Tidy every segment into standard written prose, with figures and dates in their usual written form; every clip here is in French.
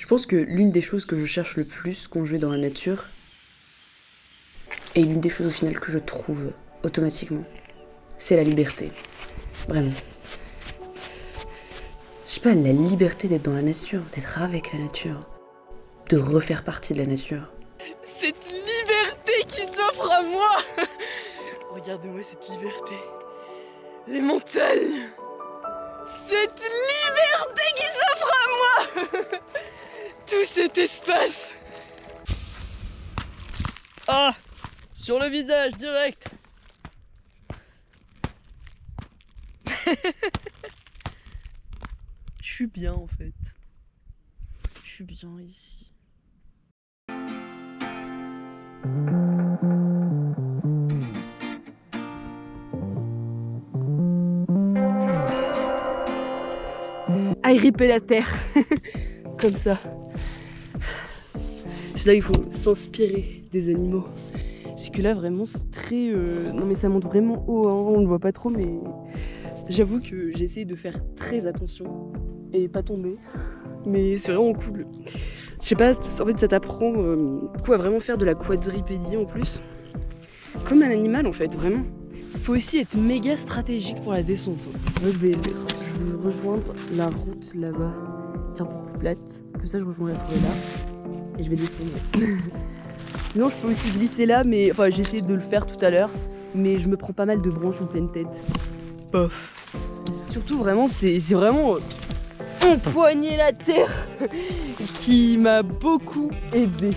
Je pense que l'une des choses que je cherche le plus quand je vais dans la nature, et l'une des choses au final que je trouve automatiquement, c'est la liberté. Vraiment. Je sais pas, la liberté d'être dans la nature, d'être avec la nature, de refaire partie de la nature. Cette liberté qui s'offre à moi. Regardez-moi cette liberté. Les montagnes. Cette liberté qui s'offre à moi. Tout cet espace. Ah, sur le visage direct. Je suis bien en fait. Je suis bien ici. Agripper la terre. Comme ça. C'est là qu'il faut s'inspirer des animaux. Parce que là vraiment c'est très... Non mais ça monte vraiment haut, hein. On ne le voit pas trop mais... J'avoue que j'essaie de faire très attention et pas tomber. Mais c'est vraiment cool. Je sais pas, en fait ça t'apprend à vraiment faire de la quadripédie en plus. Comme un animal en fait, vraiment. Faut aussi être méga stratégique pour la descente. Moi, je vais rejoindre la route là-bas, qui est un peu plus plate. Comme ça je rejoins la forêt là. Et je vais descendre. Sinon je peux aussi glisser là, mais enfin j'ai essayé de le faire tout à l'heure. Mais je me prends pas mal de branches en pleine tête. Bof. Surtout vraiment c'est vraiment empoigner la terre qui m'a beaucoup aidé.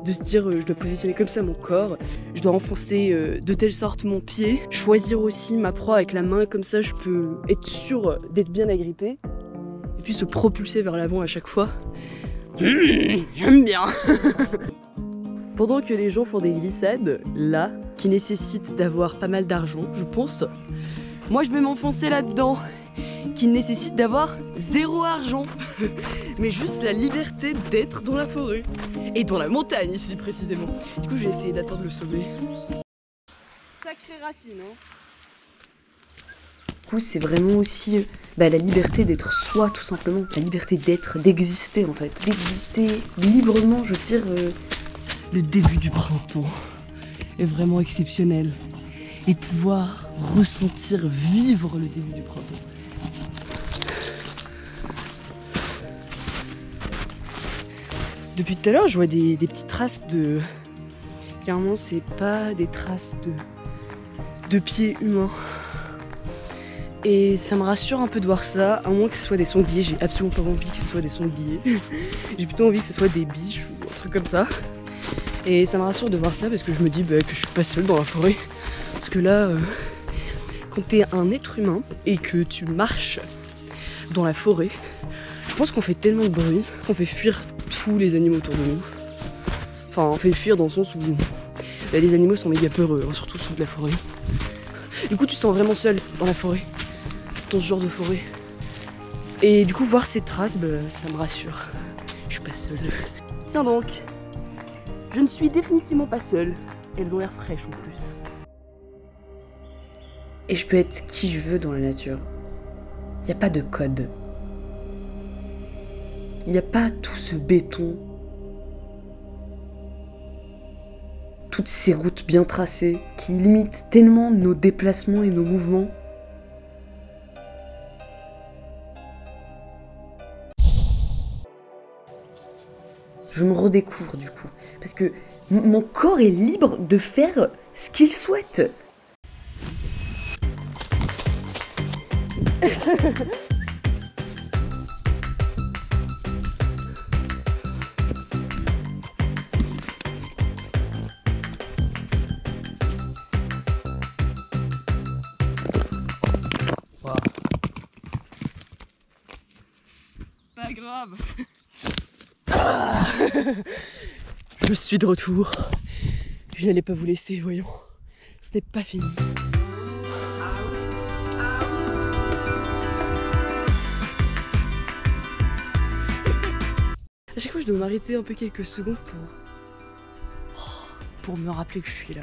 De se dire je dois positionner comme ça mon corps, je dois enfoncer de telle sorte mon pied, choisir aussi ma proie avec la main, comme ça je peux être sûr d'être bien agrippé et puis se propulser vers l'avant à chaque fois. J'aime bien. Pendant que les gens font des glissades là, qui nécessitent d'avoir pas mal d'argent, je pense, moi je vais m'enfoncer là-dedans, qui nécessite d'avoir 0 argent, mais juste la liberté d'être dans la forêt, et dans la montagne ici précisément. Du coup je vais essayer d'atteindre le sommet. Sacrée racine, hein. Du coup c'est vraiment aussi la liberté d'être soi tout simplement, la liberté d'être, d'exister en fait, d'exister librement, je veux dire. Le début du printemps est vraiment exceptionnel, et pouvoir ressentir, vivre le début du printemps. Depuis tout à l'heure, je vois des petites traces de... Clairement, c'est pas des traces de pieds humains. Et ça me rassure un peu de voir ça, à moins que ce soit des sangliers. J'ai absolument pas envie que ce soit des sangliers. J'ai plutôt envie que ce soit des biches ou un truc comme ça. Et ça me rassure de voir ça parce que je me dis que je suis pas seule dans la forêt. Parce que là, quand t'es un être humain et que tu marches dans la forêt, je pense qu'on fait tellement de bruit qu'on fait fuir tous les animaux autour de nous. Enfin, on fait fuir dans le sens où les animaux sont méga peureux, hein, surtout ceux de la forêt. Du coup, tu te sens vraiment seul dans la forêt, dans ce genre de forêt. Et du coup, voir ces traces, ça me rassure. Je suis pas seule. Tiens donc, je ne suis définitivement pas seule. Elles ont l'air fraîches en plus. Et je peux être qui je veux dans la nature. Il n'y a pas de code. Il n'y a pas tout ce béton. Toutes ces routes bien tracées qui limitent tellement nos déplacements et nos mouvements. Je me redécouvre du coup. Parce que mon corps est libre de faire ce qu'il souhaite. Wow. Pas grave. Je suis de retour. Je n'allais pas vous laisser, voyons. Ce n'est pas fini. À chaque fois, je dois m'arrêter un peu quelques secondes pour me rappeler que je suis là.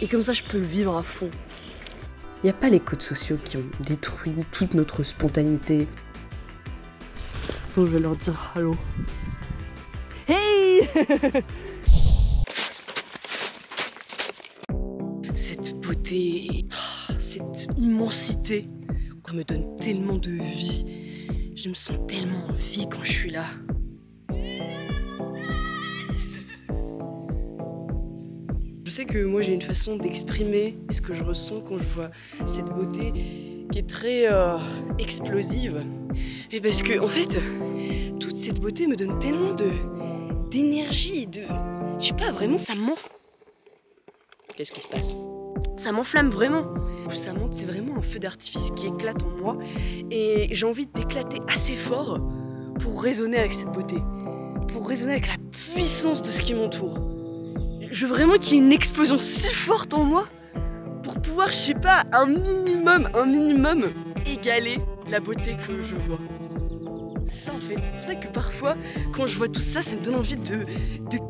Et comme ça, je peux le vivre à fond. Il n'y a pas les codes sociaux qui ont détruit toute notre spontanéité. Attends, je vais leur dire allô. Hey. Cette beauté, cette immensité, ça me donne tellement de vie. Je me sens tellement en vie quand je suis là. Je sais que moi j'ai une façon d'exprimer ce que je ressens quand je vois cette beauté qui est très explosive. Et parce que en fait, toute cette beauté me donne tellement d'énergie, je sais pas, vraiment ça m'enflamme. Qu'est-ce qui se passe? Ça m'enflamme vraiment. Ça monte, c'est vraiment un feu d'artifice qui éclate en moi. Et j'ai envie d'éclater assez fort pour résonner avec cette beauté. Pour résonner avec la puissance de ce qui m'entoure. Je veux vraiment qu'il y ait une explosion si forte en moi pour pouvoir, je sais pas, un minimum égaler la beauté que je vois. Ça en fait, c'est pour ça que parfois, quand je vois tout ça, ça me donne envie de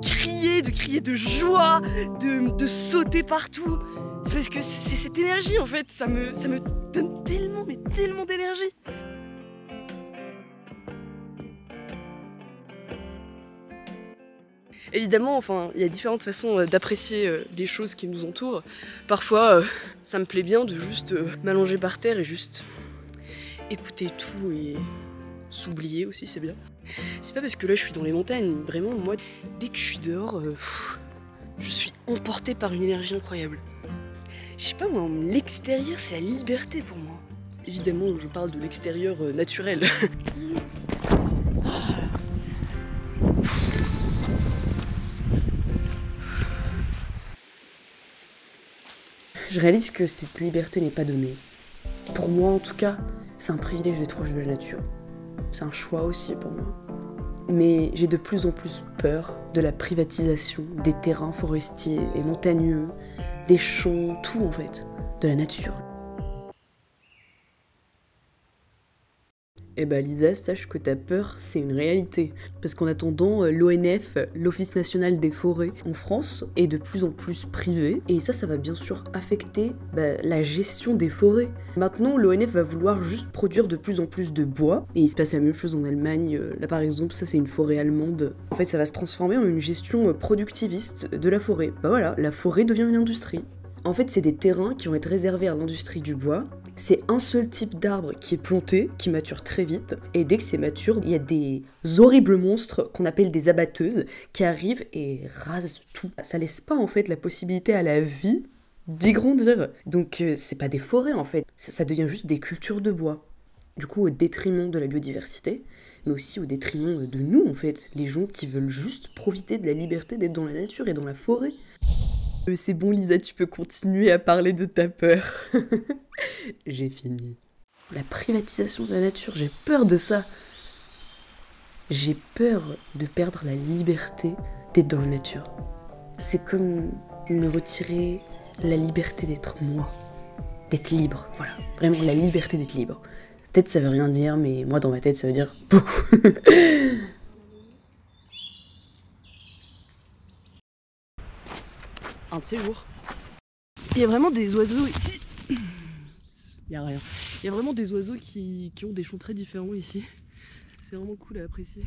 crier de joie, de sauter partout. C'est parce que c'est cette énergie en fait, ça me donne tellement, mais tellement d'énergie. Évidemment, enfin, il y a différentes façons d'apprécier les choses qui nous entourent. Parfois, ça me plaît bien de juste m'allonger par terre et juste écouter tout et s'oublier aussi, c'est bien. C'est pas parce que là je suis dans les montagnes, vraiment, moi, dès que je suis dehors, je suis emportée par une énergie incroyable. Je sais pas moi, l'extérieur c'est la liberté pour moi. Évidemment, je parle de l'extérieur naturel. Je réalise que cette liberté n'est pas donnée. Pour moi en tout cas, c'est un privilège d'être proche de la nature. C'est un choix aussi pour moi. Mais j'ai de plus en plus peur de la privatisation des terrains forestiers et montagneux, des champs, tout en fait, de la nature. Eh ben Lisa, sache que ta peur, c'est une réalité. Parce qu'en attendant, l'ONF, l'Office National des Forêts en France, est de plus en plus privé. Et ça va bien sûr affecter la gestion des forêts. Maintenant, l'ONF va vouloir juste produire de plus en plus de bois. Et il se passe la même chose en Allemagne. Là par exemple, ça c'est une forêt allemande. En fait, ça va se transformer en une gestion productiviste de la forêt. Bah voilà, la forêt devient une industrie. En fait, c'est des terrains qui vont être réservés à l'industrie du bois. C'est un seul type d'arbre qui est planté, qui mature très vite, et dès que c'est mature, il y a des horribles monstres qu'on appelle des abatteuses qui arrivent et rasent tout. Ça laisse pas en fait la possibilité à la vie d'y grandir. Donc c'est pas des forêts en fait, ça devient juste des cultures de bois. Du coup au détriment de la biodiversité, mais aussi au détriment de nous en fait, les gens qui veulent juste profiter de la liberté d'être dans la nature et dans la forêt. C'est bon Lisa, tu peux continuer à parler de ta peur. J'ai fini. La privatisation de la nature, j'ai peur de ça. J'ai peur de perdre la liberté d'être dans la nature. C'est comme me retirer la liberté d'être moi. D'être libre, voilà. Vraiment la liberté d'être libre. Peut-être ça veut rien dire, mais moi dans ma tête ça veut dire beaucoup. Un de ces jours. Il y a vraiment des oiseaux ici. Il y a rien. Il y a vraiment des oiseaux qui ont des chants très différents ici. C'est vraiment cool à apprécier.